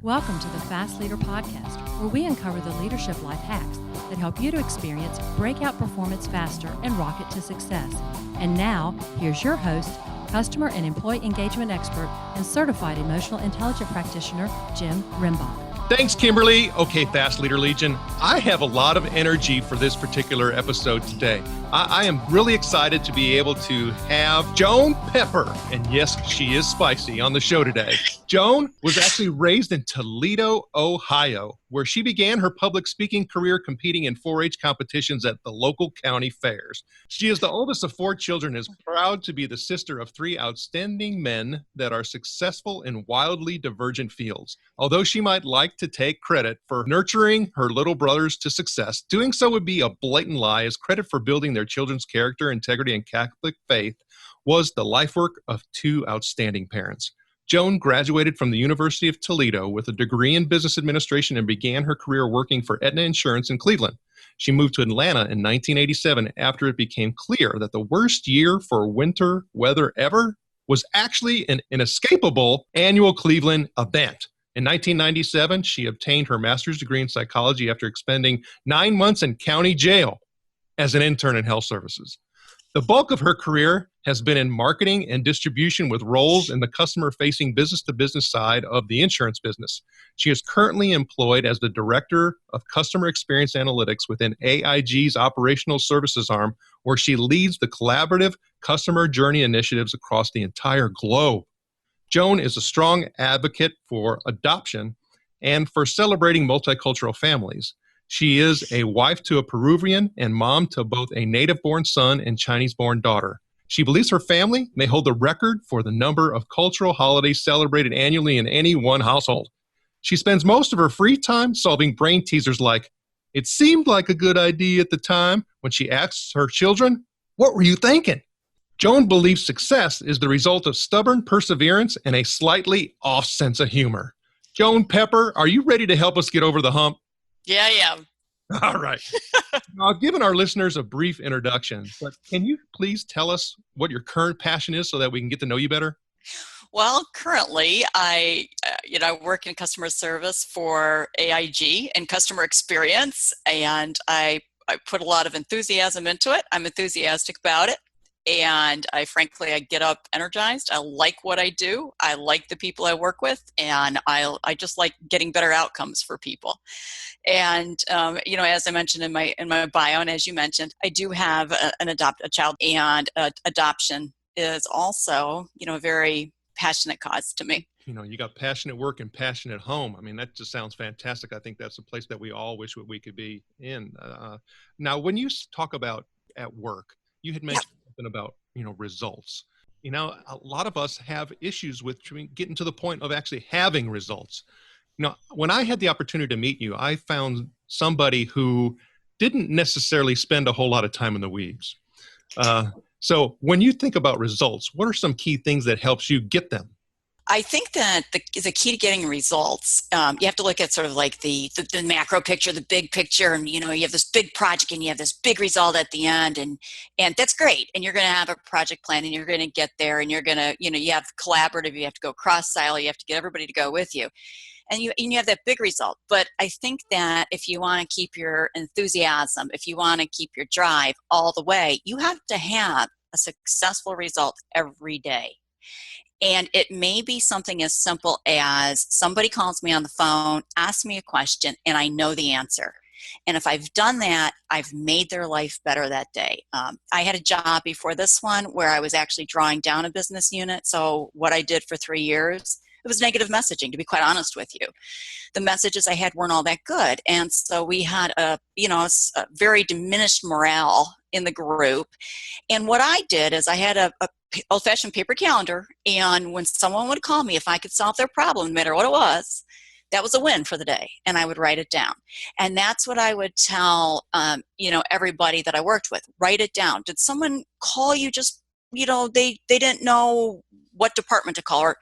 Welcome to the Fast Leader Podcast, where we uncover the leadership life hacks that help you to experience breakout performance faster and rocket to success. And now, here's your host, customer and employee engagement expert and certified emotional intelligence practitioner, Jim Rimbach. Thanks, Kimberly. Okay, Fast Leader Legion, I have a lot of energy for this particular episode today. I am really excited to be able to have Joan Pepper, and yes, she is spicy, on the show today. Joan was actually raised in Toledo, Ohio, where she began her public speaking career competing in 4-H competitions at the local county fairs. She is the oldest of 4 children and is proud to be the sister of 3 outstanding men that are successful in wildly divergent fields. Although she might like to take credit for nurturing her little brothers to success, doing so would be a blatant lie, as credit for building their children's character, integrity, and Catholic faith was the life work of 2 outstanding parents. Joan graduated from the University of Toledo with a degree in business administration and began her career working for Aetna Insurance in Cleveland. She moved to Atlanta in 1987 after it became clear that the worst year for winter weather ever was actually an inescapable annual Cleveland event. In 1997, she obtained her master's degree in psychology after spending 9 months in county jail as an intern in health services. The bulk of her career has been in marketing and distribution with roles in the customer-facing business-to-business side of the insurance business. She is currently employed as the Director of Customer Experience Analytics within AIG's Operational Services arm, where she leads the collaborative customer journey initiatives across the entire globe. Joan is a strong advocate for adoption and for celebrating multicultural families. She is a wife to a Peruvian and mom to both a native-born son and Chinese-born daughter. She believes her family may hold the record for the number of cultural holidays celebrated annually in any one household. She spends most of her free time solving brain teasers like, "It seemed like a good idea at the time," when she asks her children, "What were you thinking?" Joan believes success is the result of stubborn perseverance and a slightly off sense of humor. Joan Pepper, are you ready to help us get over the hump? Yeah, I am. All right. Now, I've given our listeners a brief introduction, but can you please tell us what your current passion is so that we can get to know you better? Well, currently, I work in customer service for AIG and customer experience, and I put a lot of enthusiasm into it. I'm enthusiastic about it, and I get up energized. I like what I do. I like the people I work with, and I just like getting better outcomes for people. And as I mentioned in my bio, and as you mentioned, I do have a child, and adoption is also a very passionate cause to me. You got passionate work and passionate home. I mean, that just sounds fantastic. I think that's a place that we all wish we could be in. Now, when you talk about at work, you had mentioned something about results. A lot of us have issues with getting to the point of actually having results. When I had the opportunity to meet you, I found somebody who didn't necessarily spend a whole lot of time in the weeds. So when you think about results, what are some key things that helps you get them? I think that the key to getting results, you have to look at sort of like the macro picture, the big picture, and you have this big project and you have this big result at the end, and that's great. And you're going to have a project plan, and you're going to get there, and you're going to you have collaborative, you have to go cross silo, you have to get everybody to go with you. And you have that big result. But I think that if you want to keep your enthusiasm, if you want to keep your drive all the way, you have to have a successful result every day. And it may be something as simple as somebody calls me on the phone, asks me a question, and I know the answer. And if I've done that, I've made their life better that day. I had a job before this one where I was actually drawing down a business unit. So what I did for 3 years, it was negative messaging, to be quite honest with you. The messages I had weren't all that good. And so we had a very diminished morale in the group. And what I did is I had a old-fashioned paper calendar. And when someone would call me, if I could solve their problem, no matter what it was, that was a win for the day. And I would write it down. And that's what I would tell, everybody that I worked with. Write it down. Did someone call you just, they didn't know what department to call,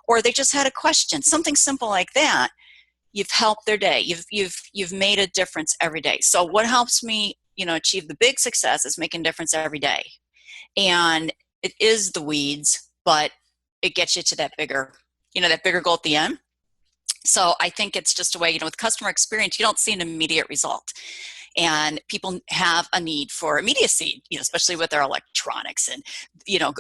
or they just had a question, something simple like that. You've helped their day. You've made a difference every day. So what helps me, achieve the big success is making a difference every day. And it is the weeds, but it gets you to that bigger goal at the end. So I think it's just a way, with customer experience, you don't see an immediate result. And people have a need for immediacy, especially with their electronics. And,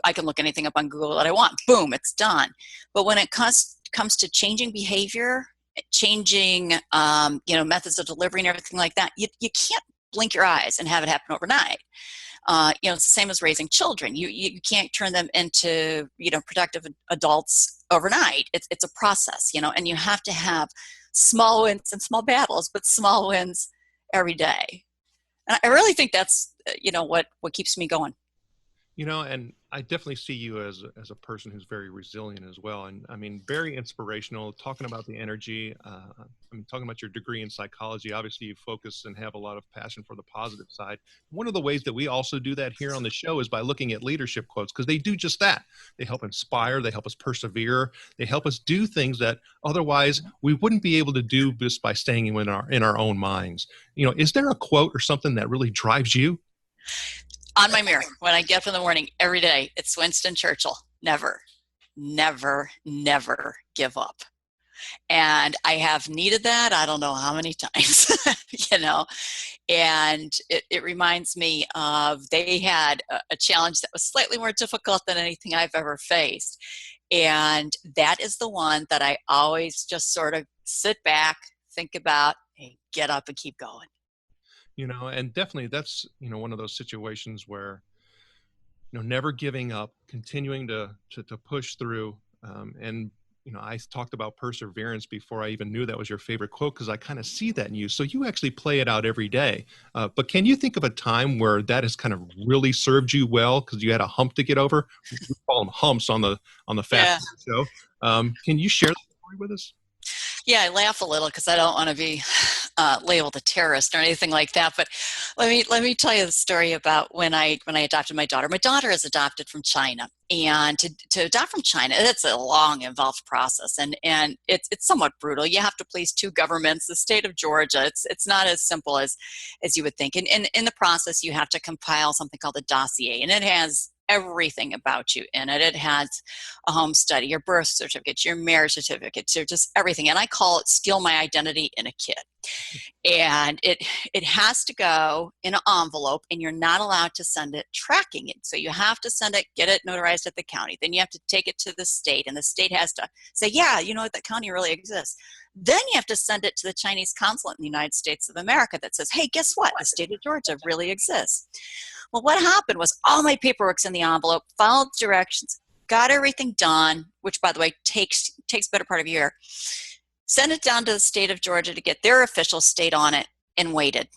I can look anything up on Google that I want. Boom, it's done. But when it comes to changing behavior, changing, methods of delivery and everything like that, you can't blink your eyes and have it happen overnight. It's the same as raising children. You can't turn them into, productive adults overnight. It's a process, and you have to have small wins and small battles, but small wins every day. And I really think that's, what keeps me going. And I definitely see you as a person who's very resilient as well. And I mean, very inspirational, talking about the energy. Talking about your degree in psychology. Obviously, you focus and have a lot of passion for the positive side. One of the ways that we also do that here on the show is by looking at leadership quotes, because they do just that. They help inspire, they help us persevere, they help us do things that otherwise we wouldn't be able to do just by staying in our own minds. Is there a quote or something that really drives you? On my mirror, when I get up in the morning every day, it's Winston Churchill. Never, never, never give up. And I have needed that, I don't know how many times, and it reminds me of, they had a challenge that was slightly more difficult than anything I've ever faced. And that is the one that I always just sort of sit back, think about, hey, get up and keep going. And definitely that's, one of those situations where, never giving up, continuing to push through. And I talked about perseverance before I even knew that was your favorite quote, because I kind of see that in you. So you actually play it out every day. But can you think of a time where that has kind of really served you well because you had a hump to get over? We call them humps on the Fast Show. Can you share that story with us? Yeah, I laugh a little because I don't want to be labeled a terrorist or anything like that. But let me tell you the story about when I adopted my daughter. My daughter is adopted from China, and to adopt from China, it's a long, involved process, and it's somewhat brutal. You have to please two governments. The state of Georgia, it's not as simple as you would think. And in the process, you have to compile something called a dossier, and it has everything about you in it. It has a home study, your birth certificate, your marriage certificate, so just everything. And I call it steal my identity in a kit. And it has to go in an envelope, and you're not allowed to send it tracking it. So you have to send it, get it notarized at the county. Then you have to take it to the state, and the state has to say, yeah, that county really exists. Then you have to send it to the Chinese consulate in the United States of America that says, hey, guess what? The state of Georgia really exists. Well, what happened was all my paperwork's in the envelope, followed directions, got everything done, which, by the way, takes better part of a year. Sent it down to the state of Georgia to get their official state on it, and waited,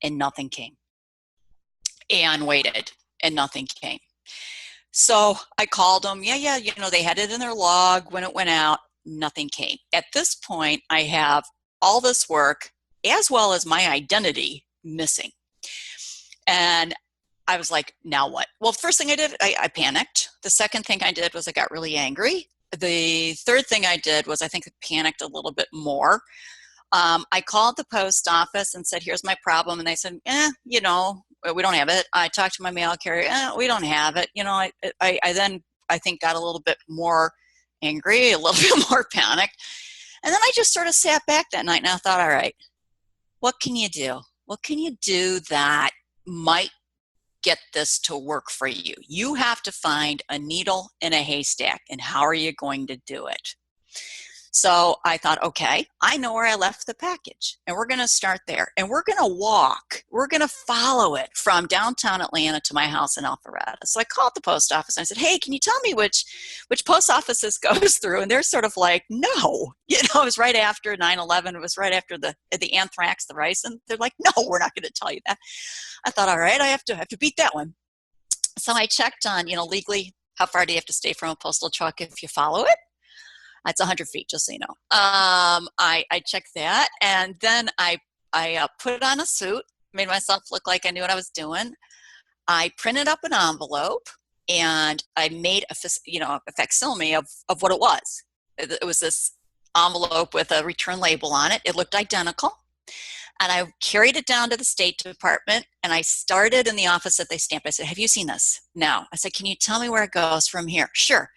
and nothing came. And waited, and nothing came. So I called them. Yeah, they had it in their log when it went out. Nothing came. At this point, I have all this work as well as my identity missing. And I was like, now what? Well, the first thing I did, I panicked. The second thing I did was I got really angry. The third thing I did was I think I panicked a little bit more. I called the post office and said, here's my problem. And they said, we don't have it. I talked to my mail carrier. We don't have it. I then, I think, got a little bit more angry, a little bit more panicked. And then I just sort of sat back that night, and I thought, all right, what can you do? What can you do that might get this to work for you? You have to find a needle in a haystack, and how are you going to do it? So I thought, okay, I know where I left the package, and we're going to start there, and we're going to follow it from downtown Atlanta to my house in Alpharetta. So I called the post office, and I said, hey, can you tell me which post office this goes through? And they're sort of like, no, it was right after 9/11. It was right after the anthrax, the rice. And they're like, no, we're not going to tell you that. I thought, all right, I have to beat that one. So I checked on, legally, how far do you have to stay from a postal truck if you follow it? It's 100 feet, just so you know. I checked that, and then I put on a suit, made myself look like I knew what I was doing. I printed up an envelope, and I made a facsimile of what it was. It was this envelope with a return label on it. It looked identical. And I carried it down to the State Department, and I started in the office that they stamped. I said, have you seen this? No. I said, can you tell me where it goes from here? Sure.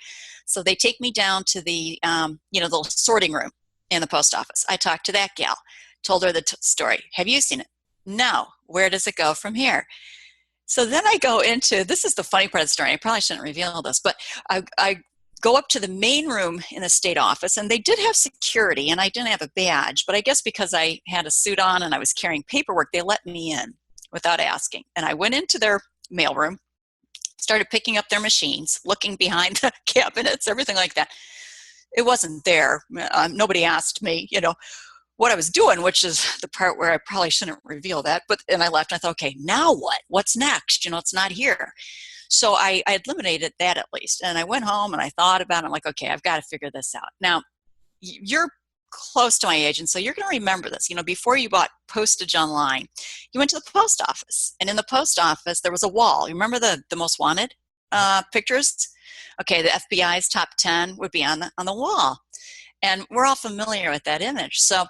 So they take me down to the, the sorting room. in the post office. I talked to that gal, told her the story. Have you seen it? No. Where does it go from here? So then I go into, this is the funny part of the story. I probably shouldn't reveal this, but I go up to the main room in the state office, and they did have security, and I didn't have a badge, but I guess because I had a suit on and I was carrying paperwork, they let me in without asking. And I went into their mailroom, started picking up their machines, looking behind the cabinets, everything like that. It wasn't there. Nobody asked me, what I was doing, which is the part where I probably shouldn't reveal that. And I left, and I thought, okay, now what? What's next? It's not here. So I eliminated that at least. And I went home and I thought about it. I'm like, okay, I've got to figure this out. Now, you're close to my age, and so you're going to remember this. Before you bought postage online, you went to the post office. And in the post office, there was a wall. You remember the most wanted pictures? Okay, the FBI's top 10 would be on the wall. And we're all familiar with that image. So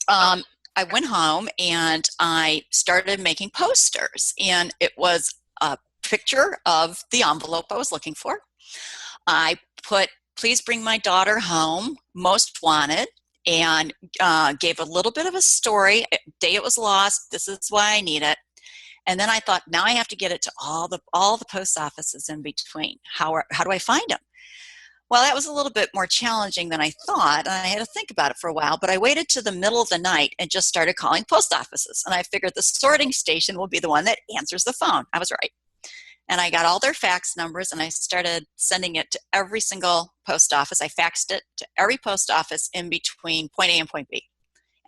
I went home and I started making posters. And it was a picture of the envelope I was looking for. I put, please bring my daughter home, most wanted, and gave a little bit of a story. Day it was lost, this is why I need it. And then I thought, now I have to get it to all the post offices in between. How do I find them? Well, that was a little bit more challenging than I thought, and I had to think about it for a while, but I waited to the middle of the night and just started calling post offices. And I figured the sorting station will be the one that answers the phone. I was right. And I got all their fax numbers, and I started sending it to every single post office. I faxed it to every post office in between point A and point B.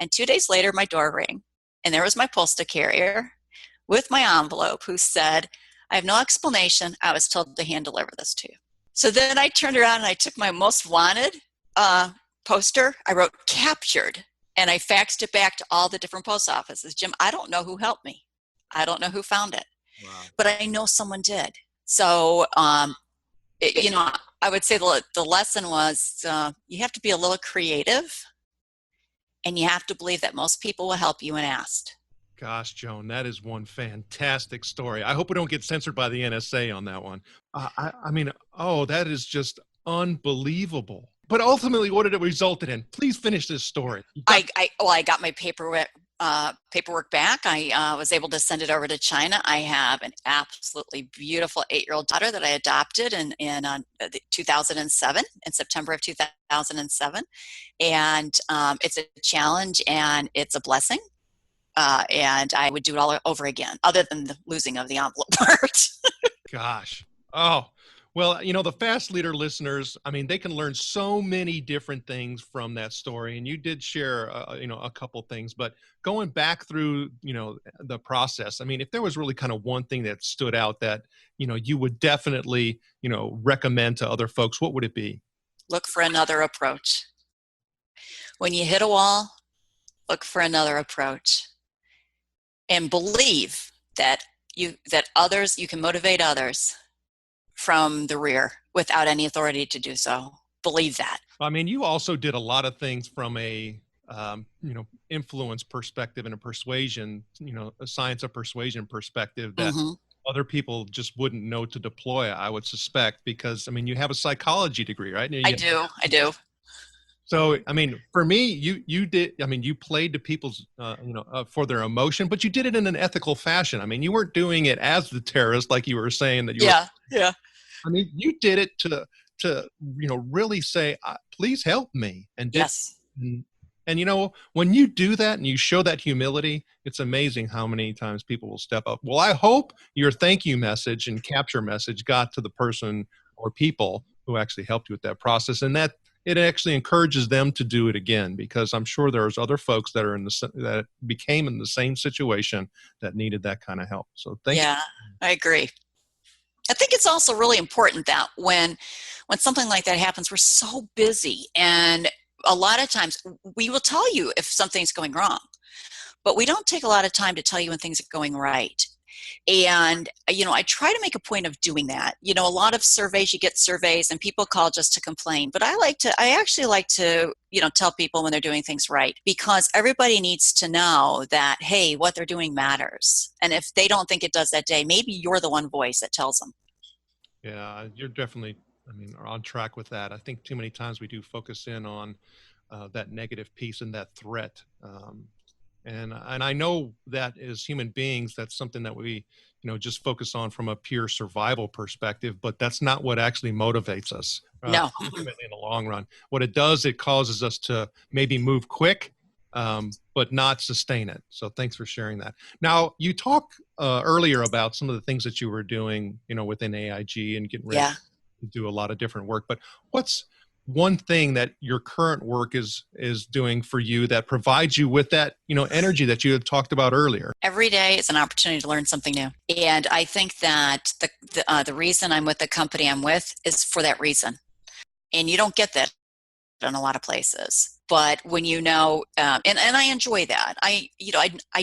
And 2 days later, my door rang, and there was my postal carrier with my envelope who said, I have no explanation. I was told to hand deliver this to you. So then I turned around and I took my most wanted poster. I wrote captured, and I faxed it back to all the different post offices. Jim, I don't know who helped me. I don't know who found it. Wow. But I know someone did. So, I would say the lesson was you have to be a little creative, and you have to believe that most people will help you when asked. Gosh, Joan, that is one fantastic story. I hope we don't get censored by the NSA on that one. That is just unbelievable. But ultimately, what did it result in? Please finish this story. I got my paperwork back. I was able to send it over to China. I have an absolutely beautiful 8-year-old daughter that I adopted in 2007, in September of 2007. And it's a challenge and it's a blessing. And I would do it all over again, other than the losing of the envelope part. Gosh. Oh, well, the Fast Leader listeners, they can learn so many different things from that story. And you did share, a couple things, but going back through, the process, if there was really kind of one thing that stood out that, you would definitely, recommend to other folks, what would it be? Look for another approach. When you hit a wall, look for another approach. And believe that you can motivate others from the rear without any authority to do so. Believe that. You also did a lot of things from a, influence perspective and a persuasion, a science of persuasion perspective that other people just wouldn't know to deploy, I would suspect, because, you have a psychology degree, right? I do. So, for me, you did, you played to people's, for their emotion, but you did it in an ethical fashion. You weren't doing it as the terrorist, like you were saying that you were. Yeah. You did it to really say, please help me. And yes. And, when you do that and you show that humility, it's amazing how many times people will step up. Well, I hope your thank you message and capture message got to the person or people who actually helped you with that process, and that it actually encourages them to do it again, because I'm sure there's other folks that are that became in the same situation that needed that kind of help. So thank you. Yeah, I agree. I think it's also really important that when something like that happens, we're so busy, and a lot of times we will tell you if something's going wrong, but we don't take a lot of time to tell you when things are going right. And, I try to make a point of doing that. A lot of surveys, you get surveys and people call just to complain. But I actually like to, tell people when they're doing things right, because everybody needs to know that, hey, what they're doing matters. And if they don't think it does that day, maybe you're the one voice that tells them. Yeah, you're definitely, are on track with that. I think too many times we do focus in on that negative piece and that threat. And I know that as human beings, that's something that we, just focus on from a pure survival perspective, but that's not what actually motivates us No. ultimately in the long run. What it does, it causes us to maybe move quick, but not sustain it. So thanks for sharing that. Now, you talked earlier about some of the things that you were doing, within AIG and getting ready Yeah. to do a lot of different work, but what's one thing that your current work is doing for you that provides you with that energy that you had talked about earlier? Every day is an opportunity to learn something new. And I think that the reason I'm with the company I'm with is for that reason. And you don't get that in a lot of places. But when and I enjoy that. I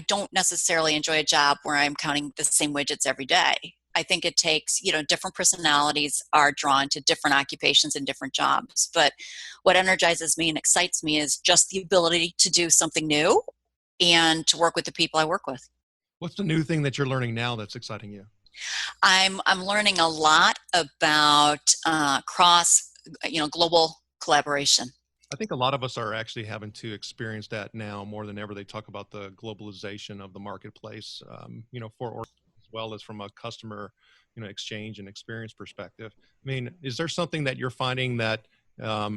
don't necessarily enjoy a job where I'm counting the same widgets every day. I think it takes, different personalities are drawn to different occupations and different jobs. But what energizes me and excites me is just the ability to do something new and to work with the people I work with. What's the new thing that you're learning now that's exciting you? I'm learning a lot about global collaboration. I think a lot of us are actually having to experience that now more than ever. They talk about the globalization of the marketplace, for as well as from a customer, exchange and experience perspective. I mean, is there something that you're finding that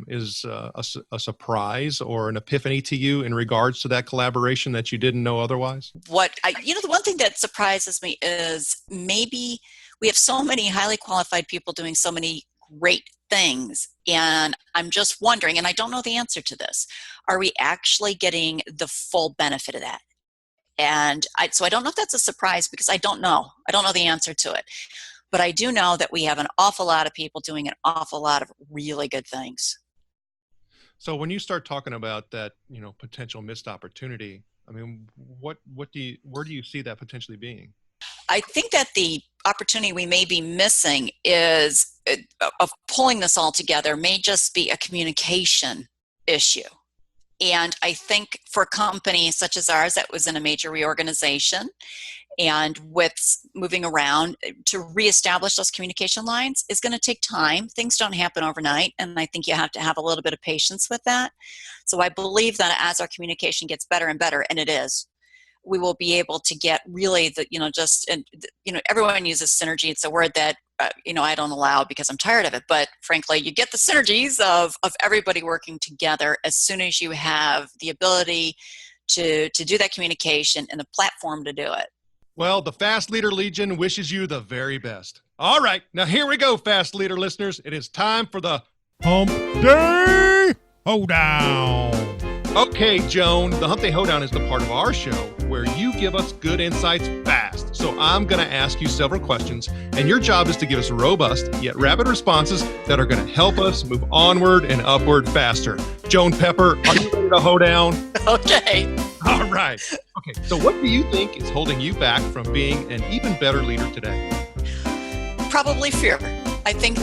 is a surprise or an epiphany to you in regards to that collaboration that you didn't know otherwise? The one thing that surprises me is maybe we have so many highly qualified people doing so many great things. And I'm just wondering, and I don't know the answer to this, are we actually getting the full benefit of that? And so I don't know if that's a surprise because I don't know. I don't know the answer to it. But I do know that we have an awful lot of people doing an awful lot of really good things. So when you start talking about that, potential missed opportunity, I mean, where do you see that potentially being? I think that the opportunity we may be missing is of pulling this all together may just be a communication issue. And I think for a company such as ours that was in a major reorganization and with moving around to reestablish those communication lines is going to take time. Things don't happen overnight. And I think you have to have a little bit of patience with that. So I believe that as our communication gets better and better, and it is, we will be able to get really everyone uses synergy. It's a word that, I don't allow because I'm tired of it. But frankly, you get the synergies of everybody working together as soon as you have the ability to do that communication and the platform to do it. Well, the Fast Leader Legion wishes you the very best. All right, now here we go, Fast Leader listeners. It is time for the Hump Day Hoedown. Okay, Joan, the Hump Day Hoedown is the part of our show where you give us good insights fast. So I'm going to ask you several questions, and your job is to give us robust yet rapid responses that are going to help us move onward and upward faster. Joan Pepper, are you ready to hoe down? Okay. All right. Okay, so what do you think is holding you back from being an even better leader today? Probably fear. I think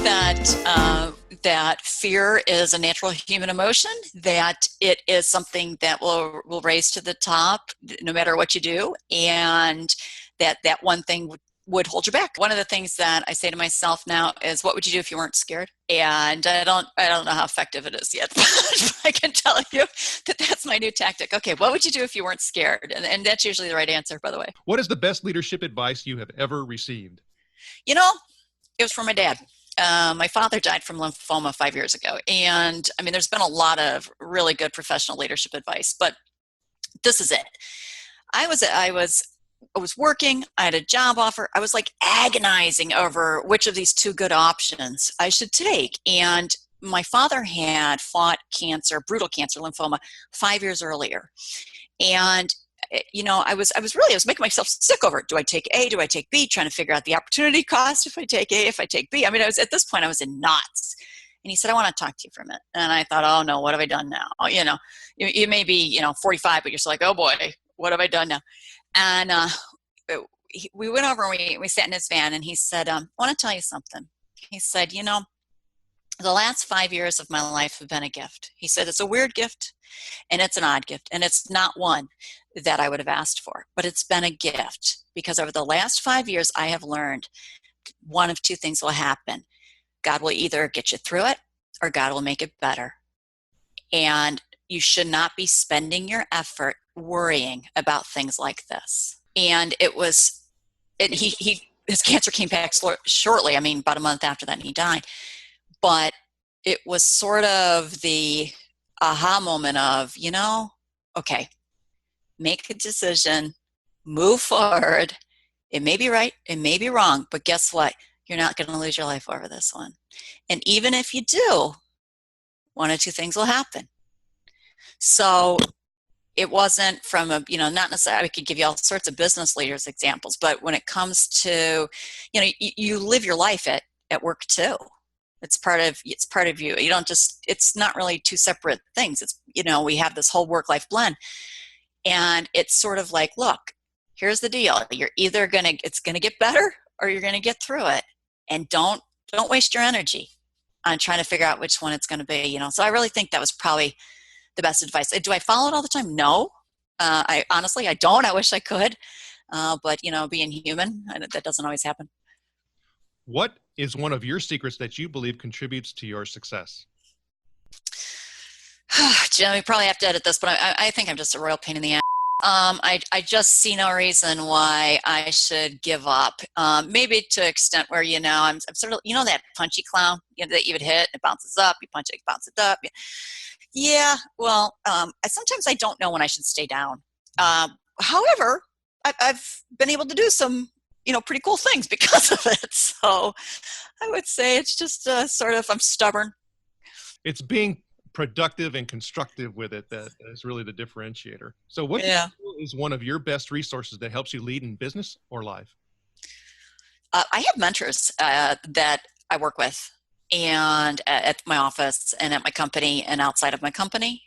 that fear is a natural human emotion, that it is something that will raise to the top no matter what you do, and that one thing would hold you back. One of the things that I say to myself now is, what would you do if you weren't scared? And I don't know how effective it is yet, but I can tell you that that's my new tactic. Okay, what would you do if you weren't scared? And that's usually the right answer, by the way. What is the best leadership advice you have ever received? It was from my dad. My father died from lymphoma 5 years ago. And I mean, there's been a lot of really good professional leadership advice, but this is it. I was working, I had a job offer. I was like agonizing over which of these two good options I should take. And my father had fought cancer, brutal cancer, lymphoma 5 years earlier. And I was making myself sick over it. Do I take A? Do I take B? Trying to figure out the opportunity cost. If I take A, if I take B. I mean, at this point, I was in knots. And he said, I want to talk to you for a minute. And I thought, oh no, what have I done now? You may be, 45, but you're still like, oh boy, what have I done now? And we went over and we sat in his van, and he said, I want to tell you something. He said, the last 5 years of my life have been a gift. He said, it's a weird gift and it's an odd gift, and it's not one that I would have asked for, but it's been a gift because over the last 5 years, I have learned one of two things will happen. God will either get you through it or God will make it better. And, you should not be spending your effort worrying about things like this. And his cancer came back shortly. I mean, about a month after that, and he died. But it was sort of the aha moment of, okay, make a decision, move forward. It may be right, it may be wrong, but guess what? You're not going to lose your life over this one. And even if you do, one of two things will happen. So it wasn't from not necessarily, I could give you all sorts of business leaders examples, but when it comes to, you live your life at work too. It's part of you. You don't just, it's not really two separate things. It's, we have this whole work-life blend, and it's sort of like, look, here's the deal. You're either it's going to get better or you're going to get through it. And don't waste your energy on trying to figure out which one it's going to be, So I really think that was probably the best advice. Do I follow it all the time? No. I honestly don't. I wish I could. But, being human, that doesn't always happen. What is one of your secrets that you believe contributes to your success? Jim, we probably have to edit this, but I think I'm just a royal pain in the ass. I just see no reason why I should give up. Maybe to an extent where, I'm sort of, that punchy clown that you would hit, it bounces up, you punch it, it bounces up. Yeah, well, sometimes I don't know when I should stay down. However, I've been able to do some, pretty cool things because of it. So I would say it's just sort of, I'm stubborn. It's being productive and constructive with it that is really the differentiator. So what is one of your best resources that helps you lead in business or life? I have mentors that I work with, and at my office and at my company and outside of my company.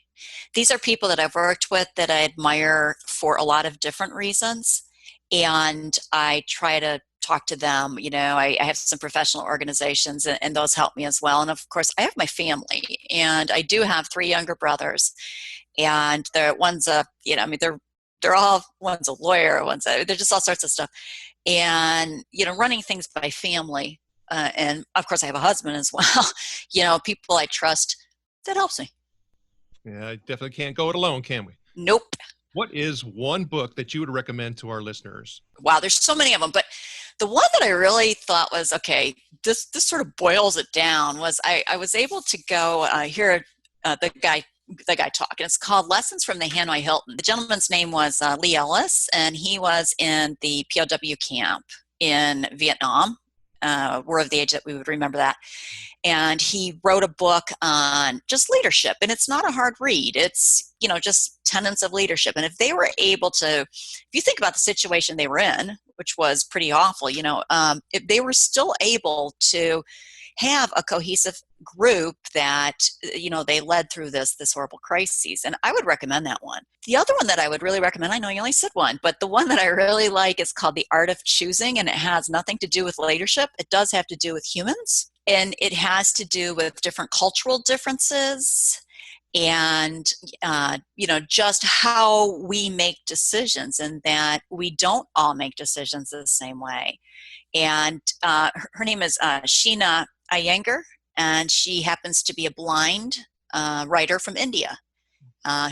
These are people that I've worked with that I admire for a lot of different reasons. And I try to talk to them. I have some professional organizations, and those help me as well. And of course, I have my family, and I do have 3 younger brothers. And one's they're all, one's a lawyer, they're just all sorts of stuff. And, running things by family. And of course, I have a husband as well. People I trust, that helps me. Yeah, I definitely can't go it alone, can we? Nope. What is one book that you would recommend to our listeners? Wow, there's so many of them, but the one that I really thought was, okay, this sort of boils it down, was I was able to go hear the guy talk, and it's called Lessons from the Hanoi Hilton. The gentleman's name was Lee Ellis, and he was in the POW camp in Vietnam. We're of the age that we would remember that. And he wrote a book on just leadership. And it's not a hard read. It's, just tenets of leadership. And if they were able to, if you think about the situation they were in, which was pretty awful, if they were still able to have a cohesive group that, they led through this horrible crisis. And I would recommend that one. The other one that I would really recommend, I know you only said one, but the one that I really like is called The Art of Choosing, and it has nothing to do with leadership. It does have to do with humans, and it has to do with different cultural differences and, just how we make decisions, and that we don't all make decisions the same way. And her name is Sheena Iyengar, and she happens to be a blind writer from India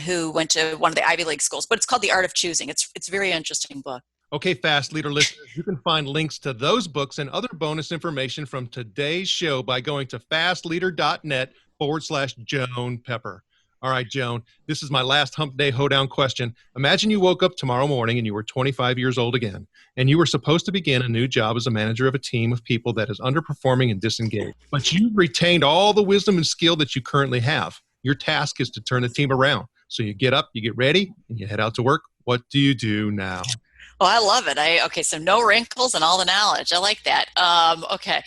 who went to one of the Ivy League schools. But it's called The Art of Choosing. It's a very interesting book. Okay, Fast Leader listeners, you can find links to those books and other bonus information from today's show by going to fastleader.net/Joan Pepper. All right, Joan, this is my last hump day hoedown question. Imagine you woke up tomorrow morning and you were 25 years old again, and you were supposed to begin a new job as a manager of a team of people that is underperforming and disengaged. But you've retained all the wisdom and skill that you currently have. Your task is to turn the team around. So you get up, you get ready, and you head out to work. What do you do now? Well, I love it. So no wrinkles and all the knowledge. I like that. Okay.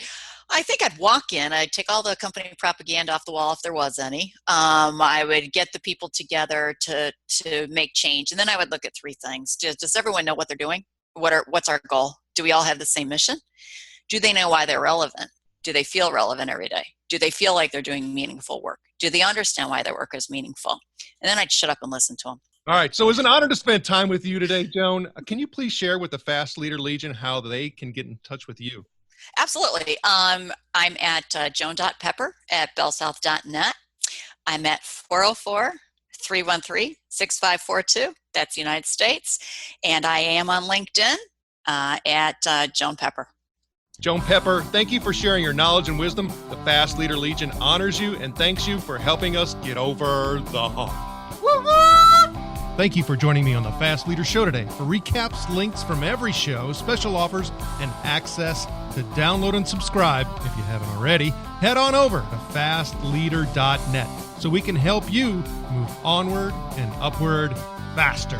I think I'd walk in. I'd take all the company propaganda off the wall if there was any. I would get the people together to make change. And then I would look at 3 things. Does everyone know what they're doing? What's our goal? Do we all have the same mission? Do they know why they're relevant? Do they feel relevant every day? Do they feel like they're doing meaningful work? Do they understand why their work is meaningful? And then I'd shut up and listen to them. All right. So it's an honor to spend time with you today, Joan. Can you please share with the Fast Leader Legion how they can get in touch with you? Absolutely. I'm at joan.pepper@bellsouth.net. I'm at 313-6542. That's United States. And I am on LinkedIn at Joan Pepper. Joan Pepper, thank you for sharing your knowledge and wisdom. The Fast Leader Legion honors you and thanks you for helping us get over the hump. Thank you for joining me on the Fast Leader Show today. For recaps, links from every show, special offers, and access to download and subscribe, if you haven't already, head on over to fastleader.net so we can help you move onward and upward faster.